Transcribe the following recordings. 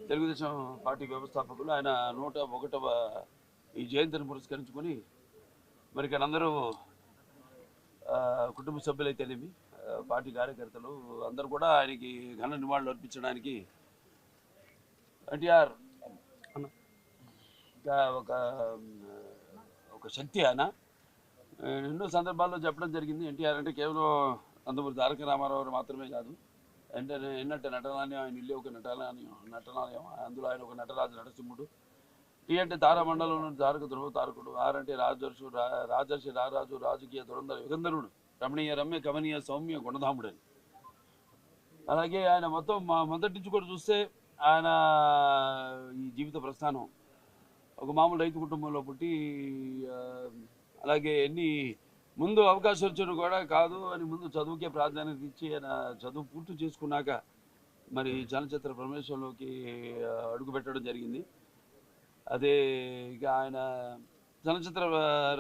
Telugu Desam party వ్యవస్థాపకులు ఆయన 101వ ఈ జయంతిని పురస్కరించుకొని మరి ఇక్కడ అందరూ కుటుంబ సభ్యులైతేనేమి పార్టీ కార్యకర్తలు అందరూ కూడా ఆయనకి ఘన నివాళులు అర్పించడానికి ఎన్టీఆర్ ఒక ఒక శక్తి ఆయన ఎన్నో సందర్భాల్లో చెప్పడం జరిగింది. ఎన్టీఆర్ అంటే కేవలం నందమూరి తారక రామారావు మాత్రమే కాదు, ఎన్నట్టు నటనాలయం, ఆయన ఇల్లు ఒక నటనాలయం, అందులో ఆయన ఒక నటరాజు నరసింహుడు. టీ అంటే తారామండలంలో తారక ధ్రువ తారకుడు, ఆర్ అంటే రాజర్షి రారాజు, రాజకీయ దురంధర యుగంధరుడు, రమణీయ రమ్య కమనీయ సౌమ్య గుణధాముడని. అలాగే ఆయన మొత్తం మొదటి నుంచి కూడా చూస్తే ఆయన ఈ జీవిత ప్రస్థానం ఒక మామూలు రైతు కుటుంబంలో పుట్టి, అలాగే ముందు అవకాశం వచ్చాడు కూడా కాదు అని ముందు చదువుకే ప్రాధాన్యత ఇచ్చి ఆయన చదువు పూర్తి చేసుకున్నాక మరి చలనచిత్ర ప్రవేశంలోకి అడుగు పెట్టడం జరిగింది. అదే ఇక ఆయన చలనచిత్ర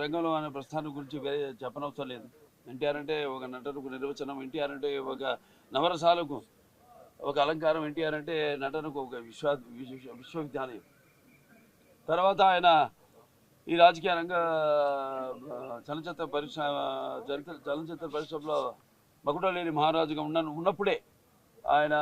రంగంలో ఆయన ప్రస్థానం గురించి వేరే చెప్పనవసరం లేదు. ఎన్టీఆర్ అంటే ఒక నటనకు నిర్వచనం, ఎన్టీఆర్ అంటే ఒక నవరసాలకు ఒక అలంకారం, ఎన్టీఆర్ అంటే నటనకు ఒక విశ్వవిద్యాలయం. తర్వాత ఆయన ఈ రాజకీయ రంగ చలనచిత్ర పరిశ్రమలో మకుటలేని మహారాజుగా ఉన్నప్పుడే ఆయన